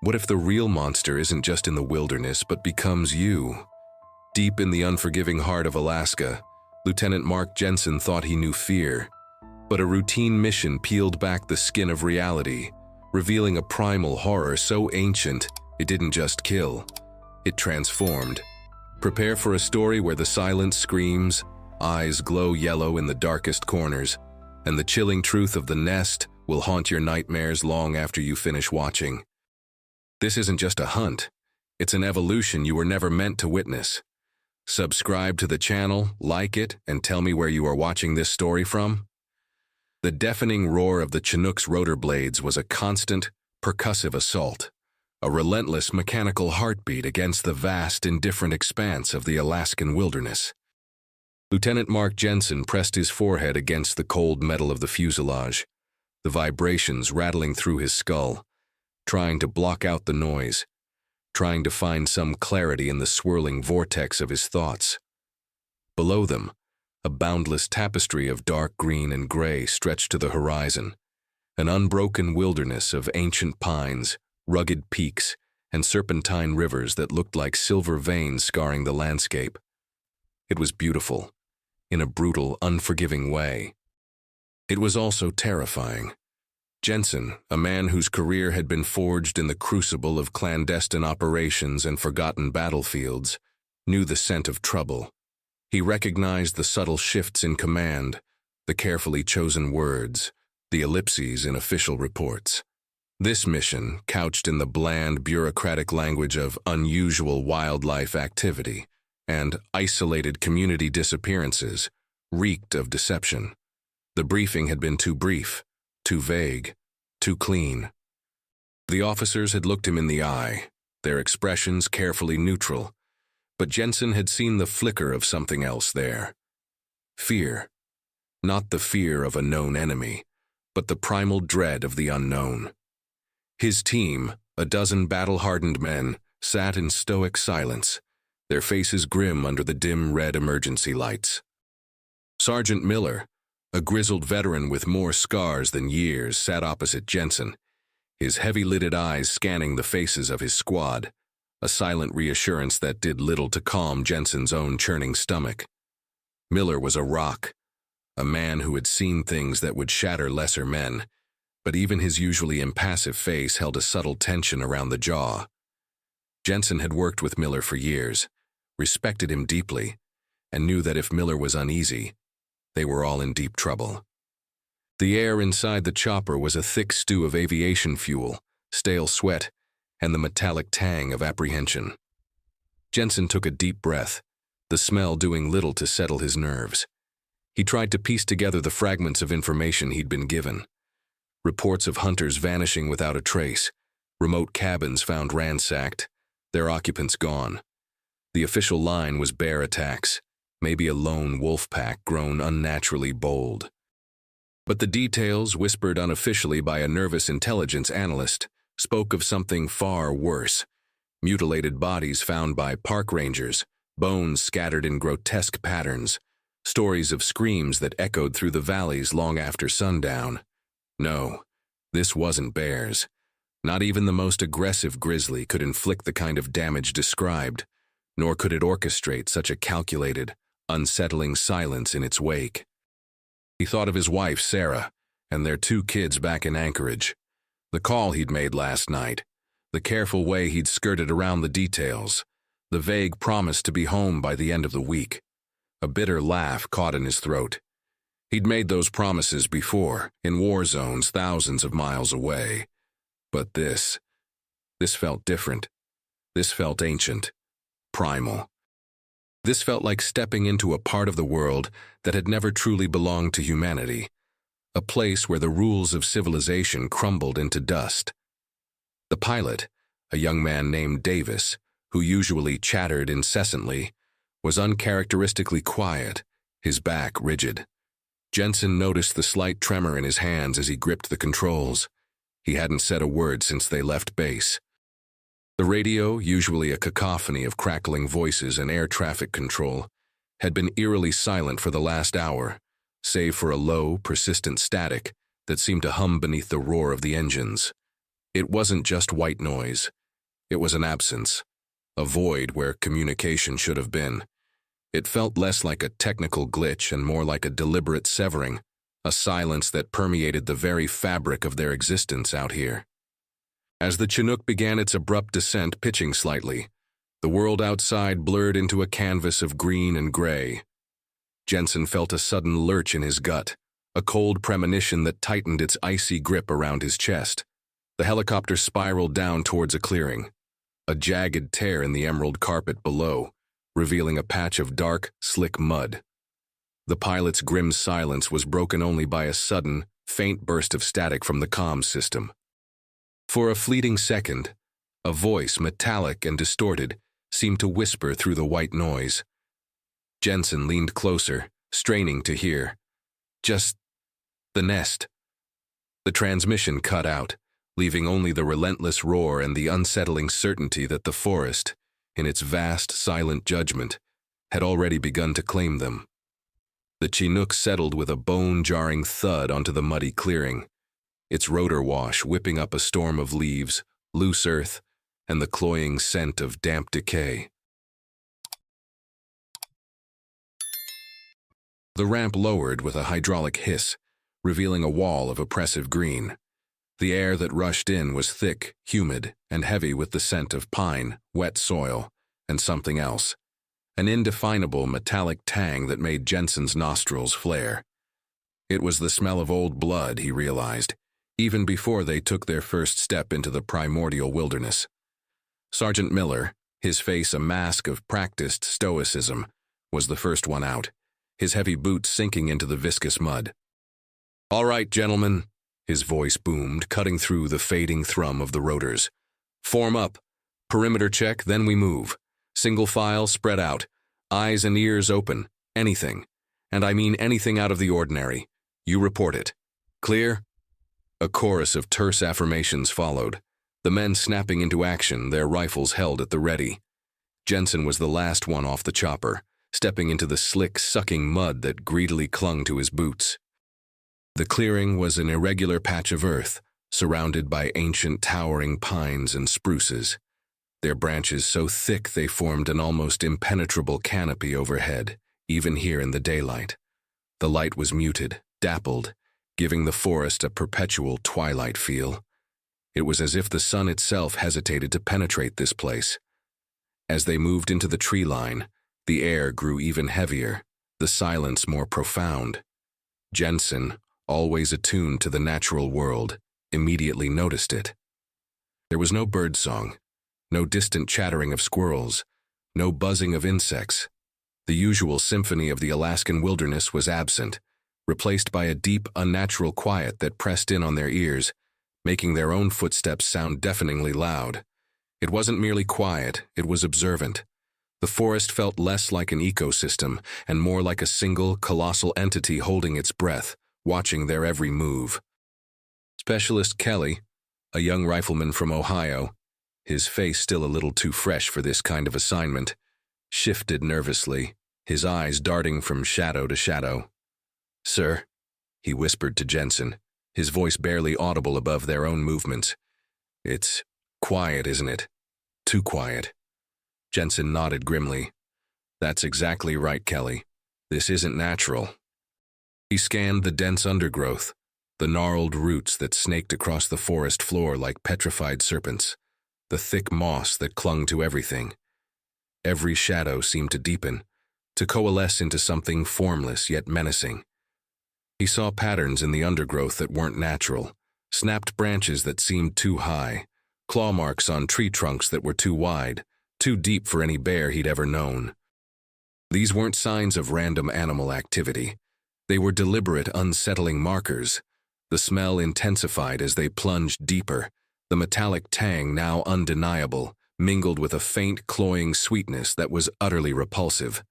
What if the real monster isn't just in the wilderness but becomes you? Deep in the unforgiving heart of Alaska, Lieutenant Mark Jensen thought he knew fear. But a routine mission peeled back the skin of reality, revealing a primal horror so ancient it didn't just kill, it transformed. Prepare for a story where the silence screams, eyes glow yellow in the darkest corners, and the chilling truth of the nest will haunt your nightmares long after you finish watching. This isn't just a hunt, it's an evolution you were never meant to witness. Subscribe to the channel, like it, and tell me where you are watching this story from. The deafening roar of the Chinook's rotor blades was a constant, percussive assault, a relentless mechanical heartbeat against the vast, indifferent expanse of the Alaskan wilderness. Lieutenant Mark Jensen pressed his forehead against the cold metal of the fuselage, the vibrations rattling through his skull, trying to block out the noise, trying to find some clarity in the swirling vortex of his thoughts. Below them, a boundless tapestry of dark green and gray stretched to the horizon, an unbroken wilderness of ancient pines, rugged peaks, and serpentine rivers that looked like silver veins scarring the landscape. It was beautiful, in a brutal, unforgiving way. It was also terrifying. Jensen, a man whose career had been forged in the crucible of clandestine operations and forgotten battlefields, knew the scent of trouble. He recognized the subtle shifts in command, the carefully chosen words, the ellipses in official reports. This mission, couched in the bland, bureaucratic language of unusual wildlife activity and isolated community disappearances, reeked of deception. The briefing had been too brief, too vague, too clean. The officers had looked him in the eye, their expressions carefully neutral, but Jensen had seen the flicker of something else there. Fear. Not the fear of a known enemy, but the primal dread of the unknown. His team, a dozen battle-hardened men, sat in stoic silence, their faces grim under the dim red emergency lights. Sergeant Miller, a grizzled veteran with more scars than years, sat opposite Jensen, his heavy-lidded eyes scanning the faces of his squad, a silent reassurance that did little to calm Jensen's own churning stomach. Miller was a rock, a man who had seen things that would shatter lesser men, but even his usually impassive face held a subtle tension around the jaw. Jensen had worked with Miller for years, respected him deeply, and knew that if Miller was uneasy, they were all in deep trouble. The air inside the chopper was a thick stew of aviation fuel, stale sweat, and the metallic tang of apprehension. Jensen took a deep breath, the smell doing little to settle his nerves. He tried to piece together the fragments of information he'd been given. Reports of hunters vanishing without a trace, remote cabins found ransacked, their occupants gone. The official line was bear attacks, maybe a lone wolf pack grown unnaturally bold. But the details, whispered unofficially by a nervous intelligence analyst, spoke of something far worse. Mutilated bodies found by park rangers, bones scattered in grotesque patterns, stories of screams that echoed through the valleys long after sundown. No, this wasn't bears. Not even the most aggressive grizzly could inflict the kind of damage described, nor could it orchestrate such a calculated, unsettling silence in its wake. He thought of his wife, Sarah, and their 2 kids back in Anchorage. The call he'd made last night, the careful way he'd skirted around the details, the vague promise to be home by the end of the week. A bitter laugh caught in his throat. He'd made those promises before, in war zones thousands of miles away. But this felt different. This felt ancient, primal. This felt like stepping into a part of the world that had never truly belonged to humanity, a place where the rules of civilization crumbled into dust. The pilot, a young man named Davis, who usually chattered incessantly, was uncharacteristically quiet, his back rigid. Jensen noticed the slight tremor in his hands as he gripped the controls. He hadn't said a word since they left base. The radio, usually a cacophony of crackling voices and air traffic control, had been eerily silent for the last hour, save for a low, persistent static that seemed to hum beneath the roar of the engines. It wasn't just white noise. It was an absence, a void where communication should have been. It felt less like a technical glitch and more like a deliberate severing, a silence that permeated the very fabric of their existence out here. As the Chinook began its abrupt descent, pitching slightly, the world outside blurred into a canvas of green and gray. Jensen felt a sudden lurch in his gut, a cold premonition that tightened its icy grip around his chest. The helicopter spiraled down towards a clearing, a jagged tear in the emerald carpet below, revealing a patch of dark, slick mud. The pilot's grim silence was broken only by a sudden, faint burst of static from the comms system. For a fleeting second, a voice, metallic and distorted, seemed to whisper through the white noise. Jensen leaned closer, straining to hear. Just the nest. The transmission cut out, leaving only the relentless roar and the unsettling certainty that the forest, in its vast, silent judgment, had already begun to claim them. The Chinook settled with a bone-jarring thud onto the muddy clearing, its rotor wash whipping up a storm of leaves, loose earth, and the cloying scent of damp decay. The ramp lowered with a hydraulic hiss, revealing a wall of oppressive green. The air that rushed in was thick, humid, and heavy with the scent of pine, wet soil, and something else. An indefinable metallic tang that made Jensen's nostrils flare. It was the smell of old blood, he realized, even before they took their first step into the primordial wilderness. Sergeant Miller, his face a mask of practiced stoicism, was the first one out, his heavy boots sinking into the viscous mud. "All right, gentlemen," his voice boomed, cutting through the fading thrum of the rotors. "Form up. Perimeter check, then we move. Single file, spread out. Eyes and ears open. Anything. And I mean anything out of the ordinary. You report it. Clear?" A chorus of terse affirmations followed, the men snapping into action, their rifles held at the ready. Jensen was the last one off the chopper, stepping into the slick, sucking mud that greedily clung to his boots. The clearing was an irregular patch of earth, surrounded by ancient towering pines and spruces, their branches so thick they formed an almost impenetrable canopy overhead, even here in the daylight. The light was muted, dappled, giving the forest a perpetual twilight feel. It was as if the sun itself hesitated to penetrate this place. As they moved into the tree line, the air grew even heavier, the silence more profound. Jensen, always attuned to the natural world, immediately noticed it. There was no birdsong, no distant chattering of squirrels, no buzzing of insects. The usual symphony of the Alaskan wilderness was absent, replaced by a deep, unnatural quiet that pressed in on their ears, making their own footsteps sound deafeningly loud. It wasn't merely quiet, it was observant. The forest felt less like an ecosystem and more like a single, colossal entity holding its breath, watching their every move. Specialist Kelly, a young rifleman from Ohio, his face still a little too fresh for this kind of assignment, shifted nervously, his eyes darting from shadow to shadow. "Sir," he whispered to Jensen, his voice barely audible above their own movements. "It's quiet, isn't it? Too quiet." Jensen nodded grimly. "That's exactly right, Kelly. This isn't natural." He scanned the dense undergrowth, the gnarled roots that snaked across the forest floor like petrified serpents, the thick moss that clung to everything. Every shadow seemed to deepen, to coalesce into something formless yet menacing. He saw patterns in the undergrowth that weren't natural, snapped branches that seemed too high, claw marks on tree trunks that were too wide, too deep for any bear he'd ever known. These weren't signs of random animal activity. They were deliberate, unsettling markers. The smell intensified as they plunged deeper, the metallic tang, now undeniable, mingled with a faint, cloying sweetness that was utterly repulsive.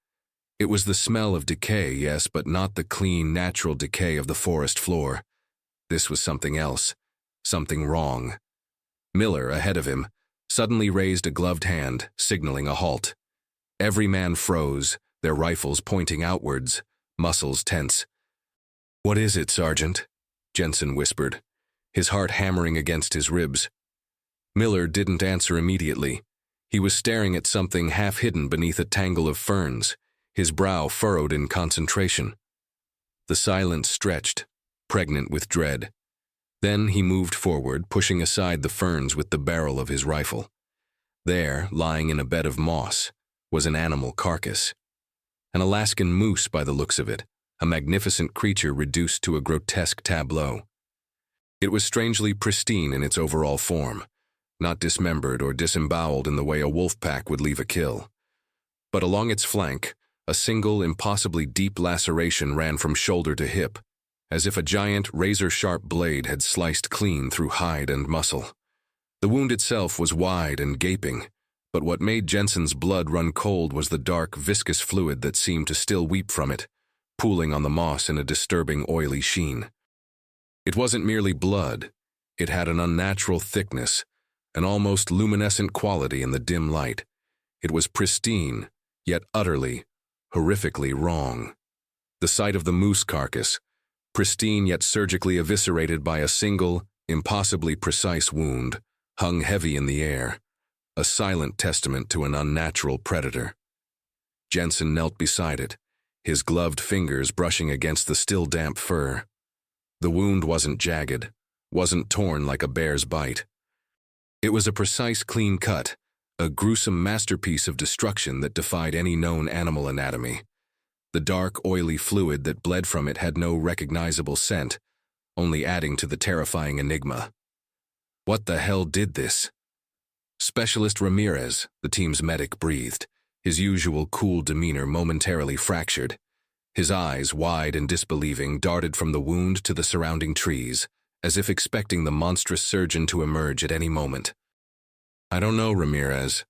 It was the smell of decay, yes, but not the clean, natural decay of the forest floor. This was something else, something wrong. Miller, ahead of him, suddenly raised a gloved hand, signaling a halt. Every man froze, their rifles pointing outwards, muscles tense. "What is it, Sergeant?" Jensen whispered, his heart hammering against his ribs. Miller didn't answer immediately. He was staring at something half hidden beneath a tangle of ferns, his brow furrowed in concentration. The silence stretched, pregnant with dread. Then he moved forward, pushing aside the ferns with the barrel of his rifle. There, lying in a bed of moss, was an animal carcass. An Alaskan moose by the looks of it, a magnificent creature reduced to a grotesque tableau. It was strangely pristine in its overall form, not dismembered or disemboweled in the way a wolf pack would leave a kill. But along its flank, a single, impossibly deep laceration ran from shoulder to hip, as if a giant, razor-sharp blade had sliced clean through hide and muscle. The wound itself was wide and gaping, but what made Jensen's blood run cold was the dark, viscous fluid that seemed to still weep from it, pooling on the moss in a disturbing, oily sheen. It wasn't merely blood. It had an unnatural thickness, an almost luminescent quality in the dim light. It was pristine, yet utterly, horrifically wrong. The sight of the moose carcass, pristine yet surgically eviscerated by a single, impossibly precise wound, hung heavy in the air, a silent testament to an unnatural predator. Jensen knelt beside it, his gloved fingers brushing against the still damp fur. The wound wasn't jagged, wasn't torn like a bear's bite. It was a precise, clean cut, a gruesome masterpiece of destruction that defied any known animal anatomy. The dark, oily fluid that bled from it had no recognizable scent, only adding to the terrifying enigma. What the hell did this? Specialist Ramirez, the team's medic, breathed, his usual cool demeanor momentarily fractured. His eyes, wide and disbelieving, darted from the wound to the surrounding trees, as if expecting the monstrous surgeon to emerge at any moment. "I don't know, Ramirez,"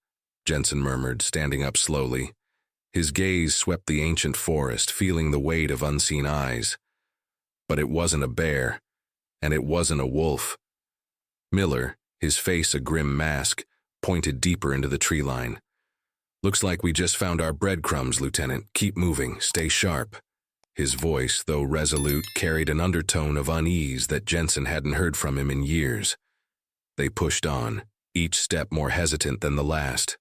Jensen murmured, standing up slowly. His gaze swept the ancient forest, feeling the weight of unseen eyes. But it wasn't a bear, and it wasn't a wolf. Miller, his face a grim mask, pointed deeper into the tree line. "Looks like we just found our breadcrumbs, Lieutenant. Keep moving, stay sharp." His voice, though resolute, carried an undertone of unease that Jensen hadn't heard from him in years. They pushed on, each step more hesitant than the last.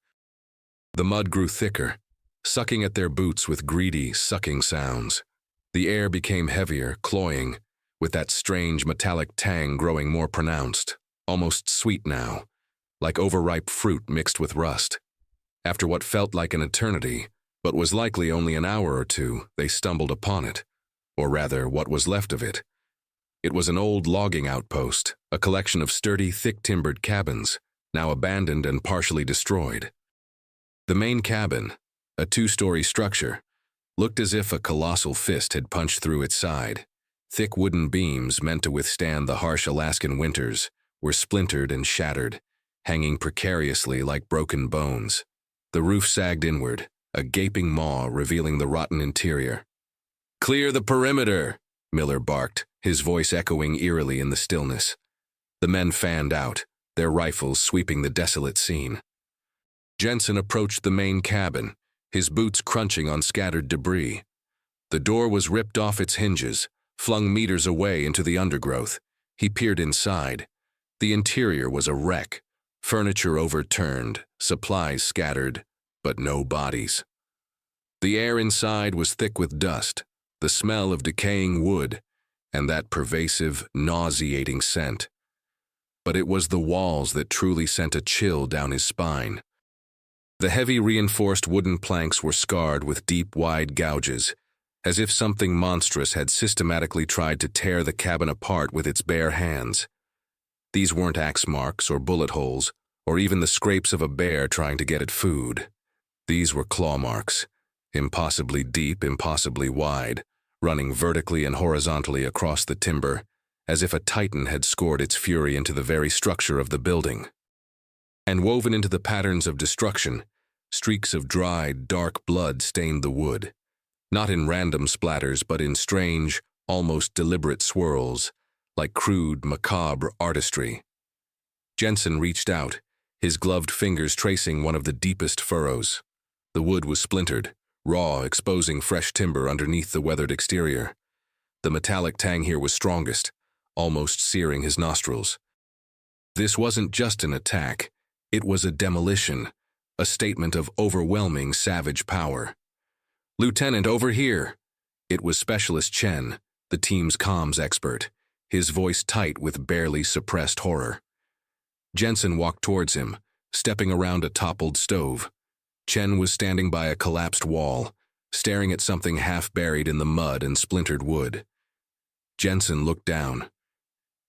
The mud grew thicker, sucking at their boots with greedy, sucking sounds. The air became heavier, cloying, with that strange metallic tang growing more pronounced, almost sweet now, like overripe fruit mixed with rust. After what felt like an eternity, but was likely only an hour or two, they stumbled upon it, or rather, what was left of it. It was an old logging outpost, a collection of sturdy, thick-timbered cabins, now abandoned and partially destroyed. The main cabin, a two-story structure, looked as if a colossal fist had punched through its side. Thick wooden beams meant to withstand the harsh Alaskan winters were splintered and shattered, hanging precariously like broken bones. The roof sagged inward, a gaping maw revealing the rotten interior. "Clear the perimeter," Miller barked, his voice echoing eerily in the stillness. The men fanned out, their rifles sweeping the desolate scene. Jensen approached the main cabin, his boots crunching on scattered debris. The door was ripped off its hinges, flung meters away into the undergrowth. He peered inside. The interior was a wreck, furniture overturned, supplies scattered, but no bodies. The air inside was thick with dust, the smell of decaying wood, and that pervasive, nauseating scent. But it was the walls that truly sent a chill down his spine. The heavy reinforced wooden planks were scarred with deep, wide gouges, as if something monstrous had systematically tried to tear the cabin apart with its bare hands. These weren't axe marks or bullet holes, or even the scrapes of a bear trying to get at food. These were claw marks, impossibly deep, impossibly wide, running vertically and horizontally across the timber, as if a titan had scored its fury into the very structure of the building. And woven into the patterns of destruction, streaks of dried, dark blood stained the wood, not in random splatters but in strange, almost deliberate swirls, like crude, macabre artistry. Jensen reached out, his gloved fingers tracing one of the deepest furrows. The wood was splintered, raw, exposing fresh timber underneath the weathered exterior. The metallic tang here was strongest, almost searing his nostrils. This wasn't just an attack, it was a demolition, a statement of overwhelming savage power. "Lieutenant, over here!" It was Specialist Chen, the team's comms expert, his voice tight with barely suppressed horror. Jensen walked towards him, stepping around a toppled stove. Chen was standing by a collapsed wall, staring at something half buried in the mud and splintered wood. Jensen looked down.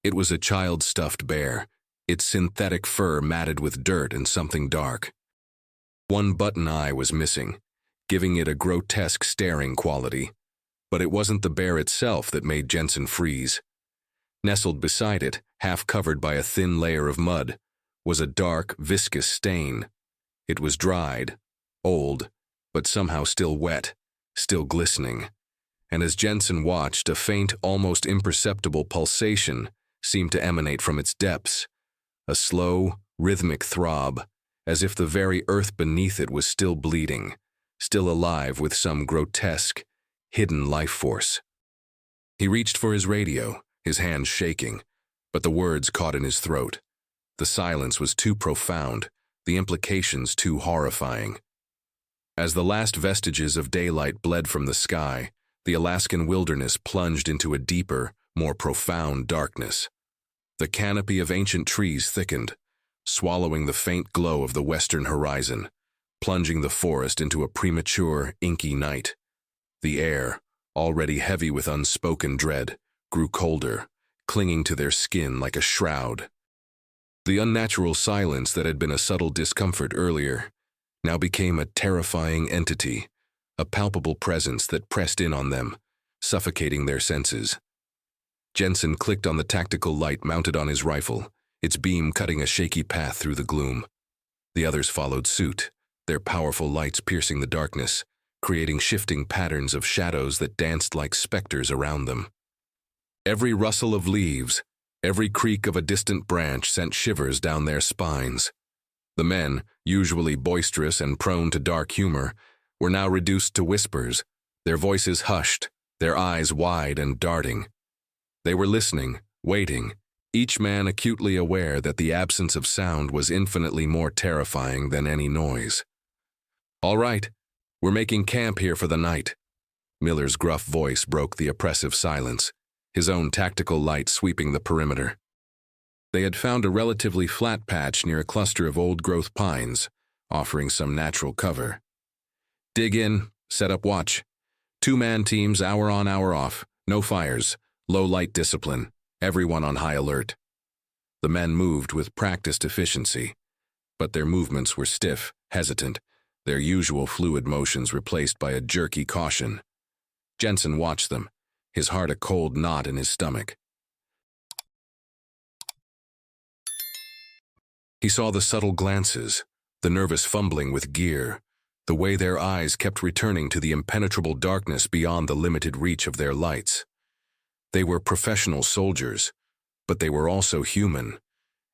It was a child-stuffed bear, its synthetic fur matted with dirt and something dark. One button eye was missing, giving it a grotesque staring quality. But it wasn't the bear itself that made Jensen freeze. Nestled beside it, half covered by a thin layer of mud, was a dark, viscous stain. It was dried, old, but somehow still wet, still glistening. And as Jensen watched, a faint, almost imperceptible pulsation seemed to emanate from its depths, a slow, rhythmic throb, as if the very earth beneath it was still bleeding, still alive with some grotesque, hidden life force. He reached for his radio, his hands shaking, but the words caught in his throat. The silence was too profound, the implications too horrifying. As the last vestiges of daylight bled from the sky, the Alaskan wilderness plunged into a deeper, more profound darkness. The canopy of ancient trees thickened, swallowing the faint glow of the western horizon, plunging the forest into a premature, inky night. The air, already heavy with unspoken dread, grew colder, clinging to their skin like a shroud. The unnatural silence that had been a subtle discomfort earlier now became a terrifying entity, a palpable presence that pressed in on them, suffocating their senses. Jensen clicked on the tactical light mounted on his rifle, its beam cutting a shaky path through the gloom. The others followed suit, their powerful lights piercing the darkness, creating shifting patterns of shadows that danced like specters around them. Every rustle of leaves, every creak of a distant branch sent shivers down their spines. The men, usually boisterous and prone to dark humor, were now reduced to whispers, their voices hushed, their eyes wide and darting. They were listening, waiting, each man acutely aware that the absence of sound was infinitely more terrifying than any noise. "All right, we're making camp here for the night." Miller's gruff voice broke the oppressive silence, his own tactical light sweeping the perimeter. They had found a relatively flat patch near a cluster of old-growth pines, offering some natural cover. "Dig in, set up watch. 2-man teams, hour on, hour off, no fires, low light discipline, everyone on high alert." The men moved with practiced efficiency, but their movements were stiff, hesitant, their usual fluid motions replaced by a jerky caution. Jensen watched them, his heart a cold knot in his stomach. He saw the subtle glances, the nervous fumbling with gear, the way their eyes kept returning to the impenetrable darkness beyond the limited reach of their lights. They were professional soldiers, but they were also human,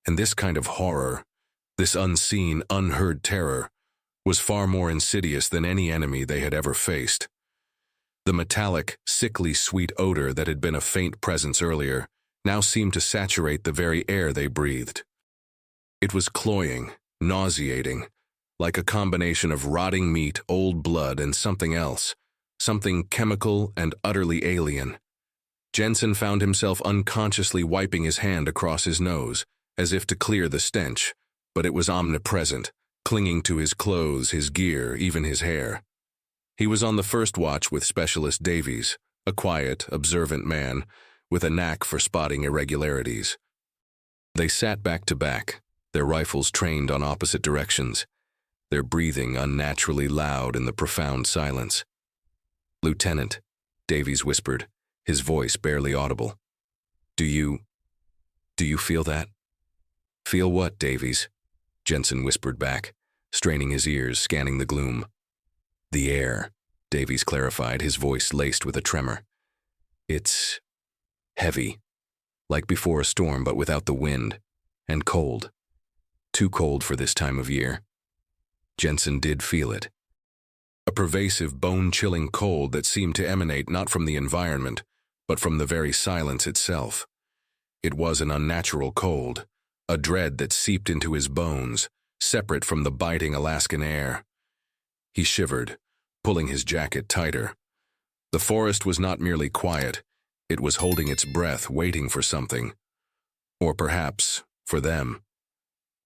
and this kind of horror, this unseen, unheard terror, was far more insidious than any enemy they had ever faced. The metallic, sickly sweet odor that had been a faint presence earlier now seemed to saturate the very air they breathed. It was cloying, nauseating, like a combination of rotting meat, old blood, and something else, something chemical and utterly alien. Jensen found himself unconsciously wiping his hand across his nose, as if to clear the stench, but it was omnipresent, clinging to his clothes, his gear, even his hair. He was on the first watch with Specialist Davies, a quiet, observant man with a knack for spotting irregularities. They sat back to back, their rifles trained on opposite directions, their breathing unnaturally loud in the profound silence. "Lieutenant," Davies whispered, his voice barely audible. Do you feel that?" "Feel what, Davies?" Jensen whispered back, straining his ears, scanning the gloom. "The air," Davies clarified, his voice laced with a tremor. "It's heavy, like before a storm but without the wind, and cold. Too cold for this time of year." Jensen did feel it. A pervasive, bone-chilling cold that seemed to emanate not from the environment, but from the very silence itself. It was an unnatural cold, a dread that seeped into his bones, separate from the biting Alaskan air. He shivered, pulling his jacket tighter. The forest was not merely quiet, it was holding its breath, waiting for something. Or perhaps, for them.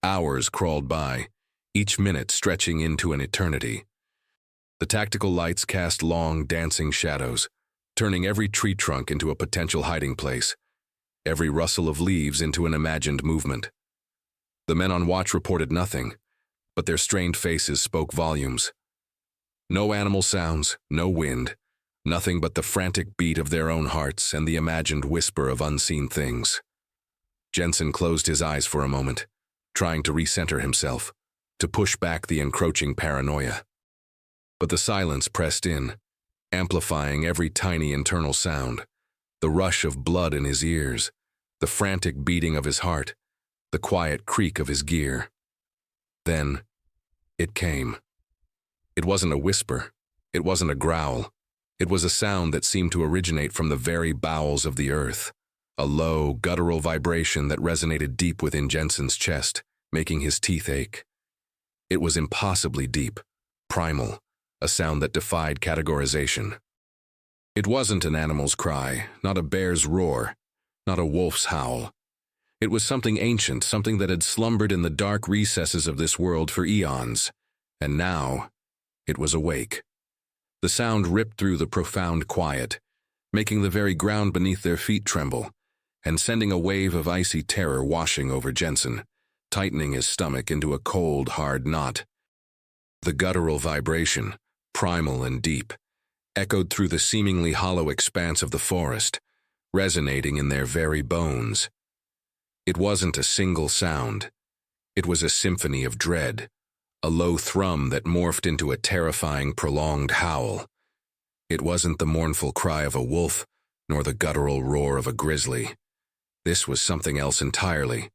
Hours crawled by, each minute stretching into an eternity. The tactical lights cast long, dancing shadows, turning every tree trunk into a potential hiding place, every rustle of leaves into an imagined movement. The men on watch reported nothing, but their strained faces spoke volumes. No animal sounds, no wind, nothing but the frantic beat of their own hearts and the imagined whisper of unseen things. Jensen closed his eyes for a moment, trying to recenter himself, to push back the encroaching paranoia. But the silence pressed in, amplifying every tiny internal sound, the rush of blood in his ears, the frantic beating of his heart, the quiet creak of his gear. Then, it came. It wasn't a whisper, it wasn't a growl. It was a sound that seemed to originate from the very bowels of the earth, a low, guttural vibration that resonated deep within Jensen's chest, making his teeth ache. It was impossibly deep, primal, a sound that defied categorization. It wasn't an animal's cry, not a bear's roar, not a wolf's howl. It was something ancient, something that had slumbered in the dark recesses of this world for eons, and now it was awake. The sound ripped through the profound quiet, making the very ground beneath their feet tremble, and sending a wave of icy terror washing over Jensen, tightening his stomach into a cold, hard knot. The guttural vibration, primal and deep, echoed through the seemingly hollow expanse of the forest, resonating in their very bones. It wasn't a single sound. It was a symphony of dread, a low thrum that morphed into a terrifying, prolonged howl. It wasn't the mournful cry of a wolf, nor the guttural roar of a grizzly. This was something else entirely,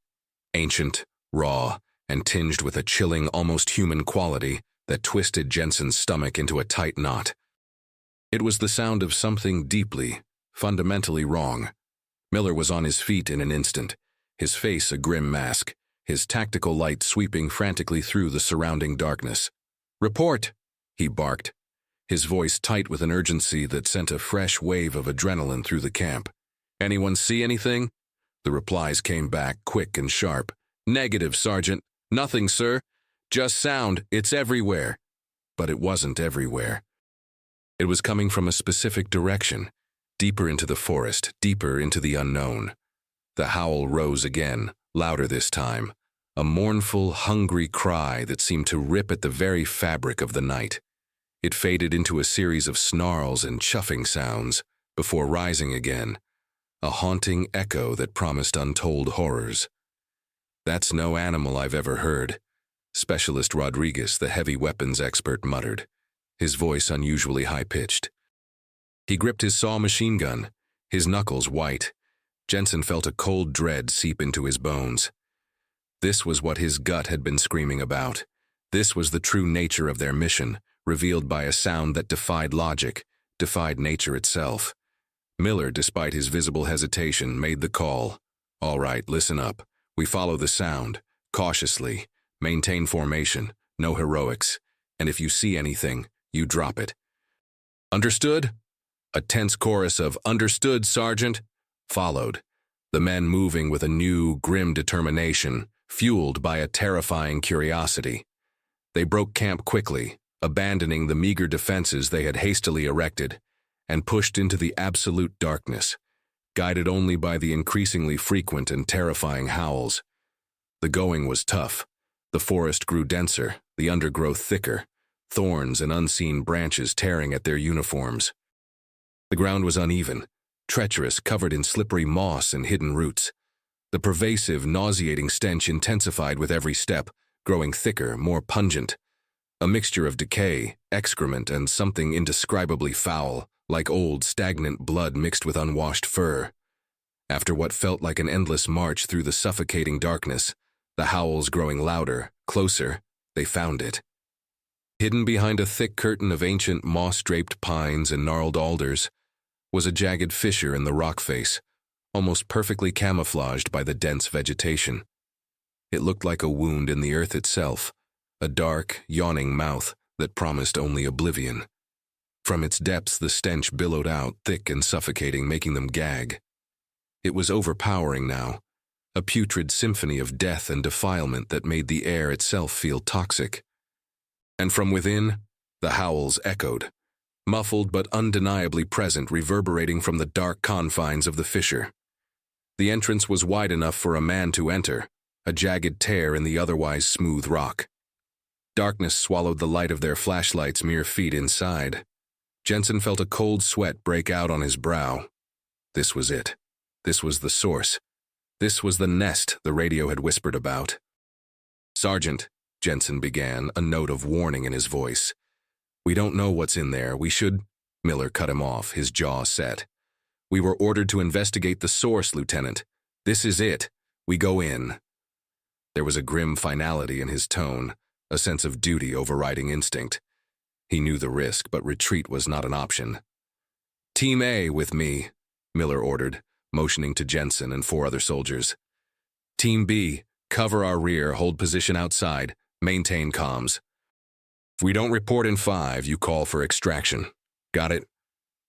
ancient, raw, and tinged with a chilling, almost human quality that twisted Jensen's stomach into a tight knot. It was the sound of something deeply, fundamentally wrong. Miller was on his feet in an instant, his face a grim mask, his tactical light sweeping frantically through the surrounding darkness. "Report!" he barked, his voice tight with an urgency that sent a fresh wave of adrenaline through the camp. "Anyone see anything?" The replies came back, quick and sharp. "Negative, Sergeant. Nothing, sir. Just sound. It's everywhere." But it wasn't everywhere. It was coming from a specific direction, deeper into the forest, deeper into the unknown. The howl rose again, louder this time, a mournful, hungry cry that seemed to rip at the very fabric of the night. It faded into a series of snarls and chuffing sounds, before rising again, a haunting echo that promised untold horrors. "That's no animal I've ever heard," Specialist Rodriguez, the heavy weapons expert, muttered, his voice unusually high-pitched. He gripped his saw machine gun, his knuckles white. Jensen felt a cold dread seep into his bones. This was what his gut had been screaming about. This was the true nature of their mission, revealed by a sound that defied logic, defied nature itself. Miller, despite his visible hesitation, made the call. "All right, listen up. We follow the sound, cautiously, maintain formation, no heroics, and if you see anything, you drop it." "Understood?" A tense chorus of "Understood, Sergeant," followed, the men moving with a new, grim determination, fueled by a terrifying curiosity. They broke camp quickly, abandoning the meager defenses they had hastily erected, and pushed into the absolute darkness, guided only by the increasingly frequent and terrifying howls. The going was tough. The forest grew denser, the undergrowth thicker, thorns and unseen branches tearing at their uniforms. The ground was uneven, treacherous, covered in slippery moss and hidden roots. The pervasive, nauseating stench intensified with every step, growing thicker, more pungent. A mixture of decay, excrement, and something indescribably foul, like old, stagnant blood mixed with unwashed fur. After what felt like an endless march through the suffocating darkness, the howls growing louder, closer, they found it. Hidden behind a thick curtain of ancient moss-draped pines and gnarled alders was a jagged fissure in the rock face, almost perfectly camouflaged by the dense vegetation. It looked like a wound in the earth itself, a dark, yawning mouth that promised only oblivion. From its depths the stench billowed out, thick and suffocating, making them gag. It was overpowering now, a putrid symphony of death and defilement that made the air itself feel toxic. And from within, the howls echoed, muffled but undeniably present, reverberating from the dark confines of the fissure. The entrance was wide enough for a man to enter, a jagged tear in the otherwise smooth rock. Darkness swallowed the light of their flashlights mere feet inside. Jensen felt a cold sweat break out on his brow. This was it. This was the source. This was the nest the radio had whispered about. "Sergeant," Jensen began, a note of warning in his voice. "We don't know what's in there. We should—" Miller cut him off, his jaw set. "We were ordered to investigate the source, Lieutenant. This is it. We go in." There was a grim finality in his tone, a sense of duty overriding instinct. He knew the risk, but retreat was not an option. "Team A with me," Miller ordered, motioning to Jensen and 4 other soldiers. "Team B, cover our rear, hold position outside, maintain comms. If we don't report in 5, you call for extraction. Got it?"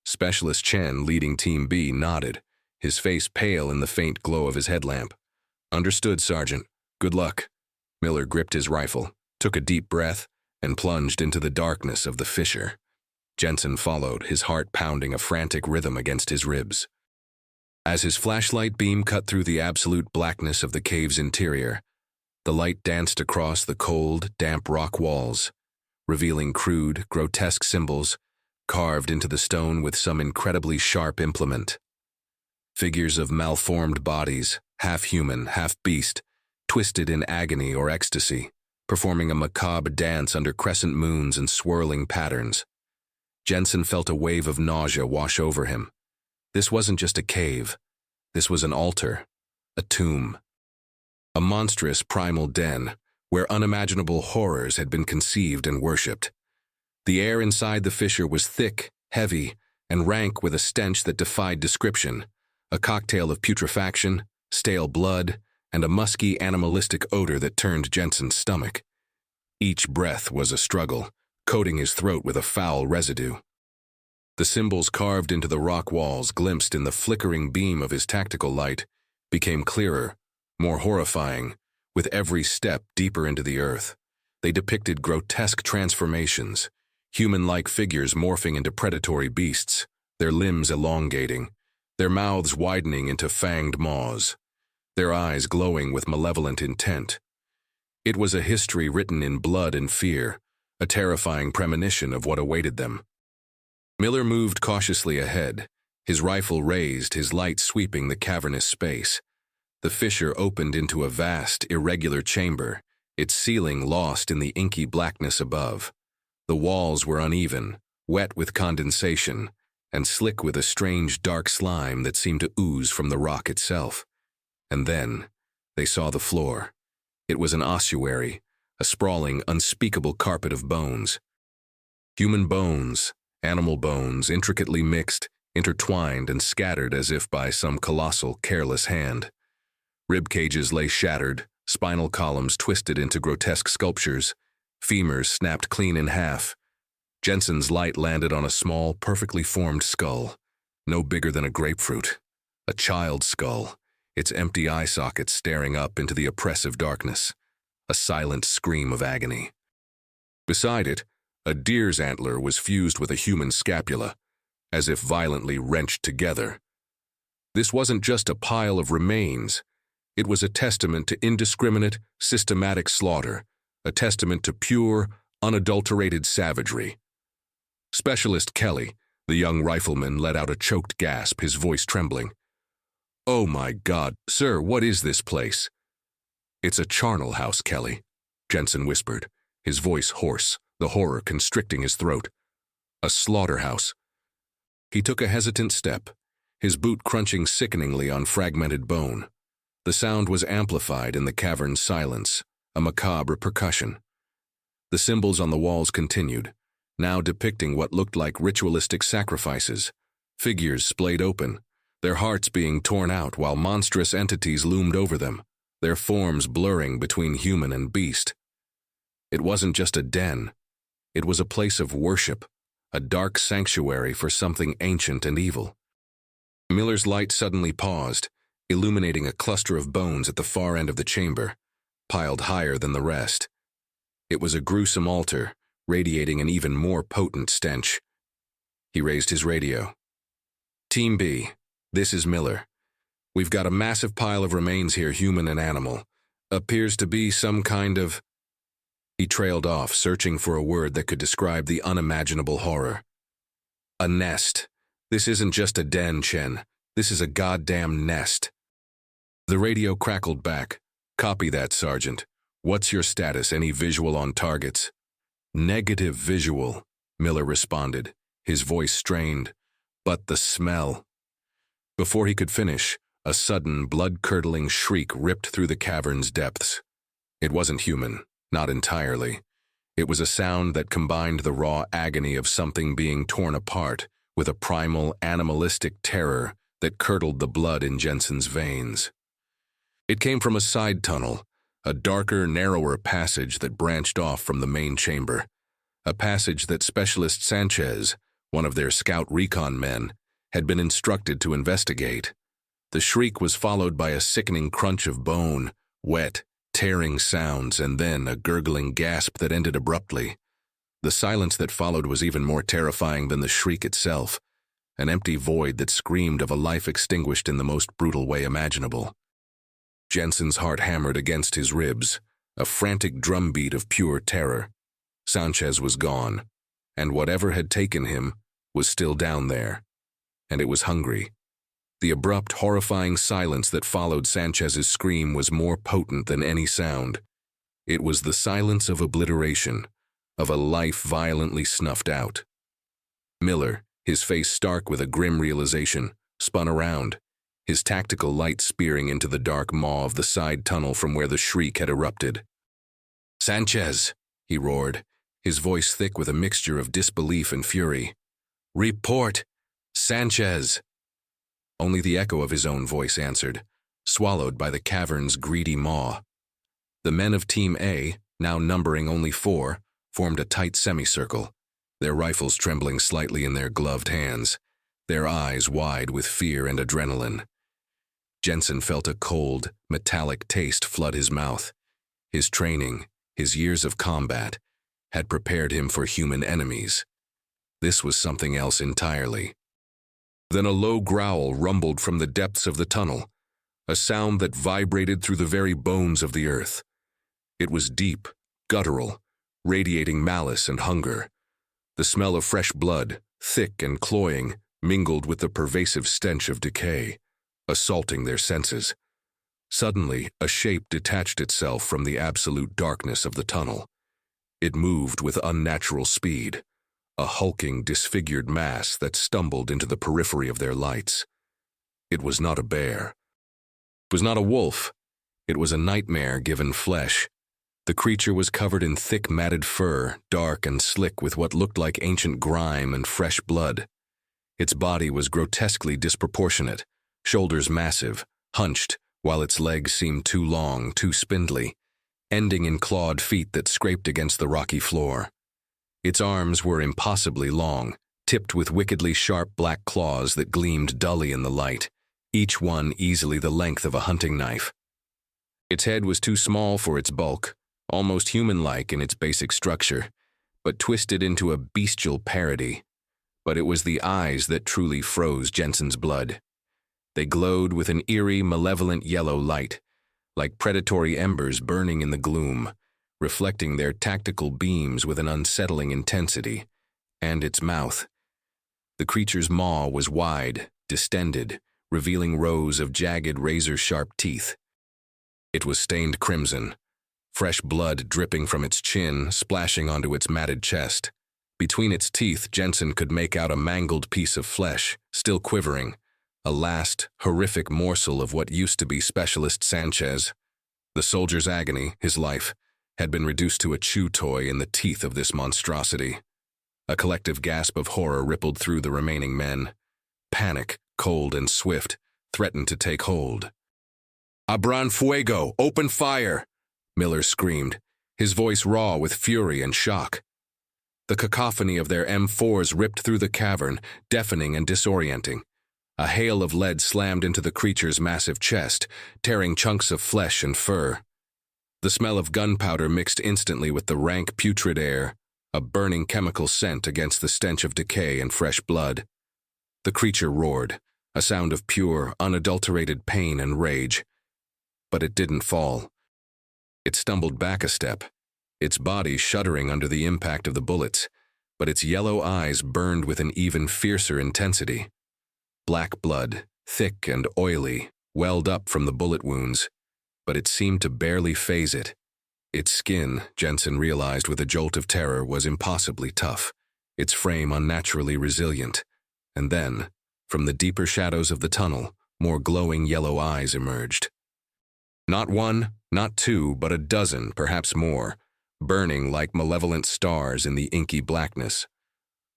Specialist Chen, leading Team B, nodded, his face pale in the faint glow of his headlamp. "Understood, Sergeant. Good luck." Miller gripped his rifle, took a deep breath, and plunged into the darkness of the fissure. Jensen followed, his heart pounding a frantic rhythm against his ribs. As his flashlight beam cut through the absolute blackness of the cave's interior, the light danced across the cold, damp rock walls, revealing crude, grotesque symbols carved into the stone with some incredibly sharp implement. Figures of malformed bodies, half human, half beast, twisted in agony or ecstasy, performing a macabre dance under crescent moons and swirling patterns. Jensen felt a wave of nausea wash over him. This wasn't just a cave. This was an altar, a tomb. A monstrous primal den where unimaginable horrors had been conceived and worshipped. The air inside the fissure was thick, heavy, and rank with a stench that defied description, a cocktail of putrefaction, stale blood, and a musky, animalistic odor that turned Jensen's stomach. Each breath was a struggle, coating his throat with a foul residue. The symbols carved into the rock walls, glimpsed in the flickering beam of his tactical light, became clearer, more horrifying, with every step deeper into the earth. They depicted grotesque transformations, human-like figures morphing into predatory beasts, their limbs elongating, their mouths widening into fanged maws, their eyes glowing with malevolent intent. It was a history written in blood and fear, a terrifying premonition of what awaited them. Miller moved cautiously ahead, his rifle raised, his light sweeping the cavernous space. The fissure opened into a vast, irregular chamber, its ceiling lost in the inky blackness above. The walls were uneven, wet with condensation, and slick with a strange dark slime that seemed to ooze from the rock itself. And then they saw the floor. It was an ossuary, a sprawling, unspeakable carpet of bones. Human bones, animal bones, intricately mixed, intertwined and scattered as if by some colossal, careless hand. Rib cages lay shattered, spinal columns twisted into grotesque sculptures, femurs snapped clean in half. Jensen's light landed on a small, perfectly formed skull, no bigger than a grapefruit. A child's skull, its empty eye sockets staring up into the oppressive darkness. A silent scream of agony. Beside it, a deer's antler was fused with a human scapula, as if violently wrenched together. This wasn't just a pile of remains. It was a testament to indiscriminate, systematic slaughter, a testament to pure, unadulterated savagery. Specialist Kelly, the young rifleman, let out a choked gasp, his voice trembling. "Oh my God, sir, what is this place?" "It's a charnel house, Kelly," Jensen whispered, his voice hoarse, the horror constricting his throat. "A slaughterhouse." He took a hesitant step, his boot crunching sickeningly on fragmented bone. The sound was amplified in the cavern's silence, a macabre percussion. The symbols on the walls continued, now depicting what looked like ritualistic sacrifices, figures splayed open, their hearts being torn out while monstrous entities loomed over them, their forms blurring between human and beast. It wasn't just a den. It was a place of worship, a dark sanctuary for something ancient and evil. Miller's light suddenly paused, illuminating a cluster of bones at the far end of the chamber, piled higher than the rest. It was a gruesome altar, radiating an even more potent stench. He raised his radio. "Team B, this is Miller. We've got a massive pile of remains here, human and animal. Appears to be some kind of—" He trailed off, searching for a word that could describe the unimaginable horror. "A nest. This isn't just a den, Chen. This is a goddamn nest." The radio crackled back. "Copy that, Sergeant. What's your status? Any visual on targets?" "Negative visual," Miller responded, his voice strained. "But the smell." Before he could finish, a sudden, blood-curdling shriek ripped through the cavern's depths. It wasn't human, not entirely. It was a sound that combined the raw agony of something being torn apart with a primal, animalistic terror that curdled the blood in Jensen's veins. It came from a side tunnel, a darker, narrower passage that branched off from the main chamber, a passage that Specialist Sanchez, one of their scout recon men, had been instructed to investigate. The shriek was followed by a sickening crunch of bone, wet, tearing sounds, and then a gurgling gasp that ended abruptly. The silence that followed was even more terrifying than the shriek itself, an empty void that screamed of a life extinguished in the most brutal way imaginable. Jensen's heart hammered against his ribs, a frantic drumbeat of pure terror. Sanchez was gone, and whatever had taken him was still down there, and it was hungry. The abrupt, horrifying silence that followed Sanchez's scream was more potent than any sound. It was the silence of obliteration, of a life violently snuffed out. Miller, his face stark with a grim realization, spun around, his tactical light spearing into the dark maw of the side tunnel from where the shriek had erupted. "Sanchez!" he roared, his voice thick with a mixture of disbelief and fury. "Report! Sanchez!" Only the echo of his own voice answered, swallowed by the cavern's greedy maw. The men of Team A, now numbering only 4, formed a tight semicircle, their rifles trembling slightly in their gloved hands, their eyes wide with fear and adrenaline. Jensen felt a cold, metallic taste flood his mouth. His training, his years of combat, had prepared him for human enemies. This was something else entirely. Then a low growl rumbled from the depths of the tunnel, a sound that vibrated through the very bones of the earth. It was deep, guttural, radiating malice and hunger. The smell of fresh blood, thick and cloying, mingled with the pervasive stench of decay, assaulting their senses. Suddenly, a shape detached itself from the absolute darkness of the tunnel. It moved with unnatural speed, a hulking, disfigured mass that stumbled into the periphery of their lights. It was not a bear. It was not a wolf. It was a nightmare given flesh. The creature was covered in thick, matted fur, dark and slick with what looked like ancient grime and fresh blood. Its body was grotesquely disproportionate, shoulders massive, hunched, while its legs seemed too long, too spindly, ending in clawed feet that scraped against the rocky floor. Its arms were impossibly long, tipped with wickedly sharp black claws that gleamed dully in the light, each one easily the length of a hunting knife. Its head was too small for its bulk, almost human-like in its basic structure, but twisted into a bestial parody. But it was the eyes that truly froze Jensen's blood. They glowed with an eerie, malevolent yellow light, like predatory embers burning in the gloom, reflecting their tactical beams with an unsettling intensity. And its mouth. The creature's maw was wide, distended, revealing rows of jagged, razor-sharp teeth. It was stained crimson, fresh blood dripping from its chin, splashing onto its matted chest. Between its teeth, Jensen could make out a mangled piece of flesh, still quivering, a last, horrific morsel of what used to be Specialist Sanchez. The soldier's agony, his life, had been reduced to a chew toy in the teeth of this monstrosity. A collective gasp of horror rippled through the remaining men. Panic, cold and swift, threatened to take hold. "Abran fuego! Open fire!" Miller screamed, his voice raw with fury and shock. The cacophony of their M4s ripped through the cavern, deafening and disorienting. A hail of lead slammed into the creature's massive chest, tearing chunks of flesh and fur. The smell of gunpowder mixed instantly with the rank, putrid air, a burning chemical scent against the stench of decay and fresh blood. The creature roared, a sound of pure, unadulterated pain and rage. But it didn't fall. It stumbled back a step, its body shuddering under the impact of the bullets, but its yellow eyes burned with an even fiercer intensity. Black blood, thick and oily, welled up from the bullet wounds, but it seemed to barely faze it. Its skin, Jensen realized with a jolt of terror, was impossibly tough, its frame unnaturally resilient. And then, from the deeper shadows of the tunnel, more glowing yellow eyes emerged. Not one, not two, but a dozen, perhaps more, burning like malevolent stars in the inky blackness.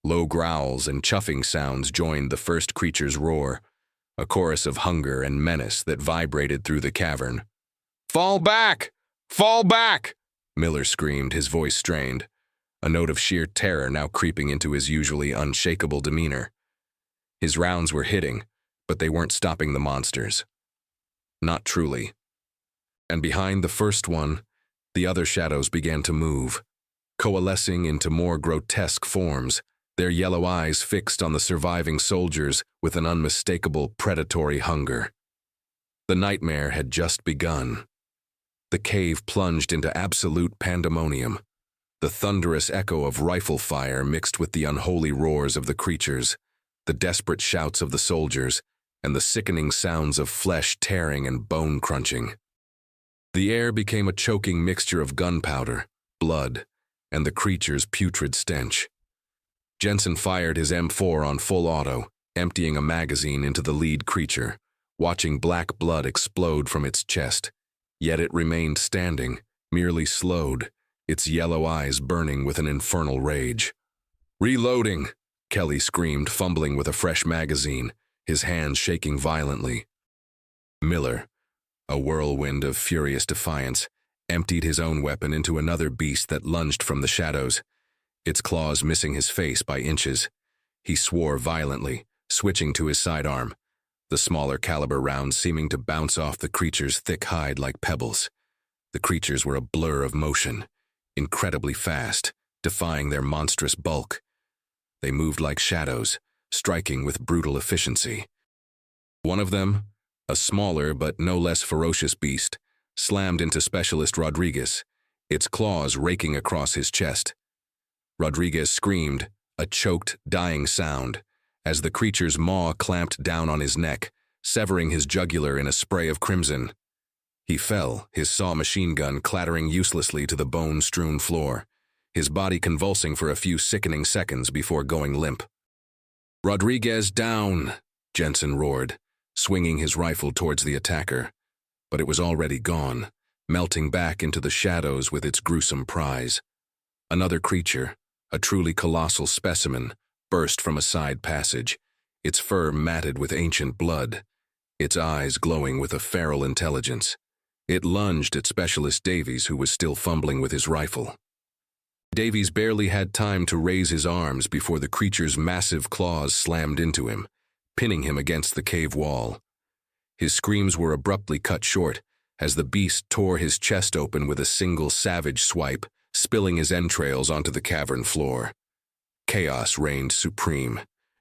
Low growls and chuffing sounds joined the first creature's roar, a chorus of hunger and menace that vibrated through the cavern. "Fall back! Fall back!" Miller screamed, his voice strained, a note of sheer terror now creeping into his usually unshakable demeanor. His rounds were hitting, but they weren't stopping the monsters. Not truly. And behind the first one, the other shadows began to move, coalescing into more grotesque forms, their yellow eyes fixed on the surviving soldiers with an unmistakable predatory hunger. The nightmare had just begun. The cave plunged into absolute pandemonium. The thunderous echo of rifle fire mixed with the unholy roars of the creatures, the desperate shouts of the soldiers, and the sickening sounds of flesh tearing and bone crunching. The air became a choking mixture of gunpowder, blood, and the creature's putrid stench. Jensen fired his M4 on full auto, emptying a magazine into the lead creature, watching black blood explode from its chest. Yet it remained standing, merely slowed, its yellow eyes burning with an infernal rage. "Reloading!" Kelly screamed, fumbling with a fresh magazine, his hands shaking violently. Miller, a whirlwind of furious defiance, emptied his own weapon into another beast that lunged from the shadows, its claws missing his face by inches. He swore violently, switching to his sidearm, the smaller caliber rounds seeming to bounce off the creature's thick hide like pebbles. The creatures were a blur of motion, incredibly fast, defying their monstrous bulk. They moved like shadows, striking with brutal efficiency. One of them, a smaller but no less ferocious beast, slammed into Specialist Rodriguez, its claws raking across his chest. Rodriguez screamed, a choked, dying sound, as the creature's maw clamped down on his neck, severing his jugular in a spray of crimson. He fell, his saw machine gun clattering uselessly to the bone-strewn floor, his body convulsing for a few sickening seconds before going limp. "Rodriguez down!" Jensen roared, swinging his rifle towards the attacker. But it was already gone, melting back into the shadows with its gruesome prize. Another creature, a truly colossal specimen, burst from a side passage, its fur matted with ancient blood, its eyes glowing with a feral intelligence. It lunged at Specialist Davies, who was still fumbling with his rifle. Davies barely had time to raise his arms before the creature's massive claws slammed into him, pinning him against the cave wall. His screams were abruptly cut short as the beast tore his chest open with a single savage swipe, spilling his entrails onto the cavern floor. Chaos reigned supreme.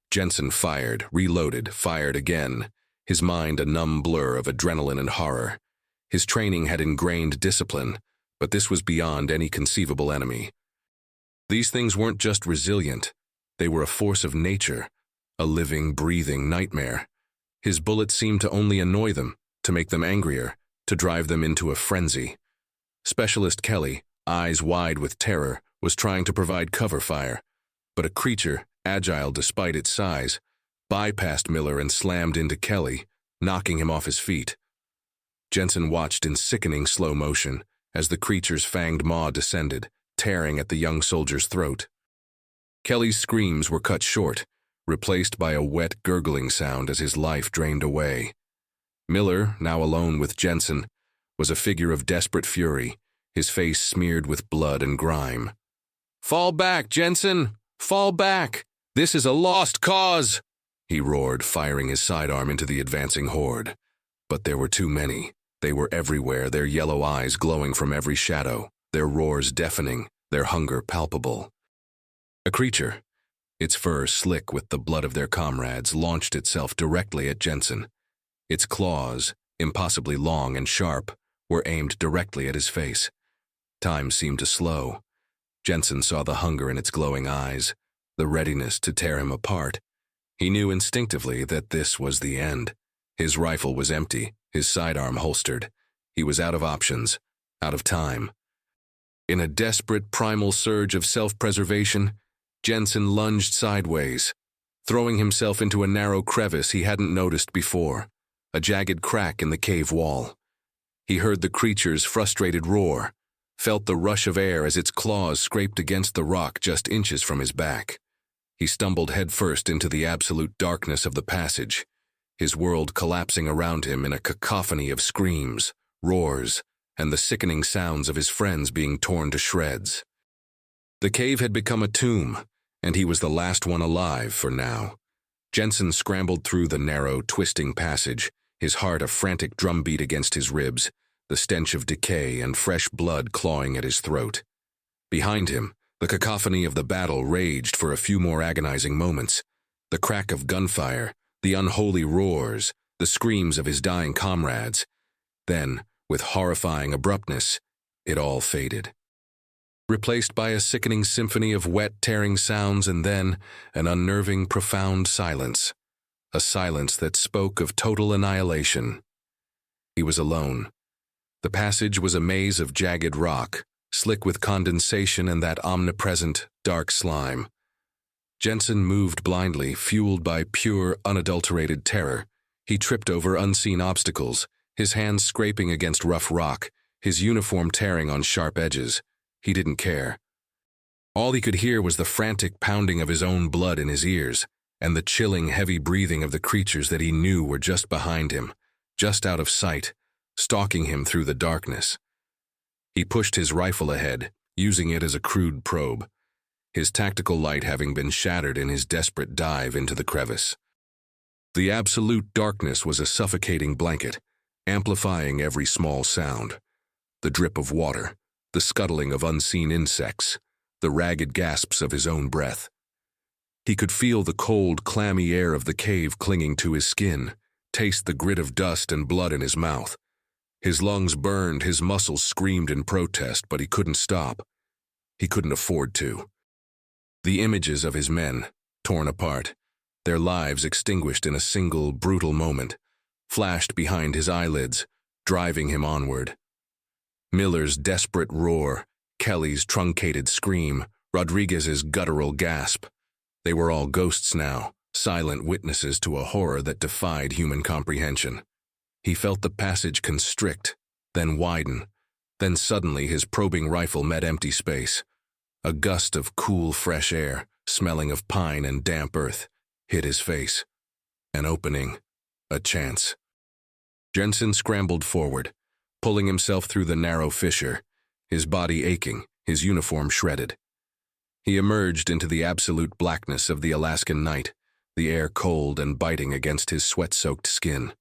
Jensen fired, reloaded, fired again, his mind a numb blur of adrenaline and horror. His training had ingrained discipline, but this was beyond any conceivable enemy. These things weren't just resilient. They were a force of nature, a living, breathing nightmare. His bullets seemed to only annoy them, to make them angrier, to drive them into a frenzy. Specialist Kelly, eyes wide with terror, was trying to provide cover fire, but a creature, agile despite its size, bypassed Miller and slammed into Kelly, knocking him off his feet. Jensen watched in sickening slow motion as the creature's fanged maw descended, tearing at the young soldier's throat. Kelly's screams were cut short, replaced by a wet, gurgling sound as his life drained away. Miller, now alone with Jensen, was a figure of desperate fury, his face smeared with blood and grime. "Fall back, Jensen! Fall back! This is a lost cause!" he roared, firing his sidearm into the advancing horde. But there were too many. They were everywhere, their yellow eyes glowing from every shadow, their roars deafening, their hunger palpable. A creature, its fur slick with the blood of their comrades, launched itself directly at Jensen. Its claws, impossibly long and sharp, were aimed directly at his face. Time seemed to slow. Jensen saw the hunger in its glowing eyes, the readiness to tear him apart. He knew instinctively that this was the end. His rifle was empty, his sidearm holstered. He was out of options, out of time. In a desperate primal surge of self-preservation, Jensen lunged sideways, throwing himself into a narrow crevice he hadn't noticed before, a jagged crack in the cave wall. He heard the creature's frustrated roar, felt the rush of air as its claws scraped against the rock just inches from his back. He stumbled headfirst into the absolute darkness of the passage, his world collapsing around him in a cacophony of screams, roars, and the sickening sounds of his friends being torn to shreds. The cave had become a tomb, and he was the last one alive for now. Jensen scrambled through the narrow, twisting passage, his heart a frantic drumbeat against his ribs, the stench of decay and fresh blood clawing at his throat. Behind him, the cacophony of the battle raged for a few more agonizing moments. The crack of gunfire, the unholy roars, the screams of his dying comrades. Then, with horrifying abruptness, it all faded, replaced by a sickening symphony of wet, tearing sounds, and then an unnerving, profound silence. A silence that spoke of total annihilation. He was alone. The passage was a maze of jagged rock, slick with condensation and that omnipresent, dark slime. Jensen moved blindly, fueled by pure, unadulterated terror. He tripped over unseen obstacles, his hands scraping against rough rock, his uniform tearing on sharp edges. He didn't care. All he could hear was the frantic pounding of his own blood in his ears, and the chilling, heavy breathing of the creatures that he knew were just behind him, just out of sight, stalking him through the darkness. He pushed his rifle ahead, using it as a crude probe, his tactical light having been shattered in his desperate dive into the crevice. The absolute darkness was a suffocating blanket, amplifying every small sound. The drip of water, the scuttling of unseen insects, the ragged gasps of his own breath. He could feel the cold, clammy air of the cave clinging to his skin, taste the grit of dust and blood in his mouth. His lungs burned, his muscles screamed in protest, but he couldn't stop. He couldn't afford to. The images of his men, torn apart, their lives extinguished in a single, brutal moment, flashed behind his eyelids, driving him onward. Miller's desperate roar, Kelly's truncated scream, Rodriguez's guttural gasp. They were all ghosts now, silent witnesses to a horror that defied human comprehension. He felt the passage constrict, then widen, then suddenly his probing rifle met empty space. A gust of cool, fresh air, smelling of pine and damp earth, hit his face. An opening, a chance. Jensen scrambled forward, pulling himself through the narrow fissure, his body aching, his uniform shredded. He emerged into the absolute blackness of the Alaskan night, the air cold and biting against his sweat-soaked skin.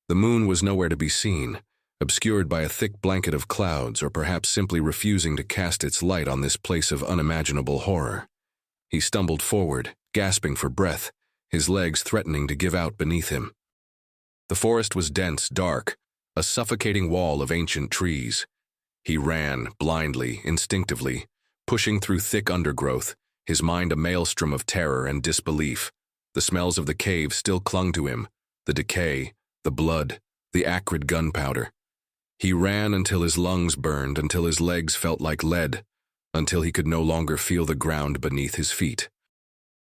The moon was nowhere to be seen, obscured by a thick blanket of clouds or perhaps simply refusing to cast its light on this place of unimaginable horror. He stumbled forward, gasping for breath, his legs threatening to give out beneath him. The forest was dense, dark, a suffocating wall of ancient trees. He ran, blindly, instinctively, pushing through thick undergrowth, his mind a maelstrom of terror and disbelief. The smells of the cave still clung to him, the decay, the blood, the acrid gunpowder. He ran until his lungs burned, until his legs felt like lead, until he could no longer feel the ground beneath his feet.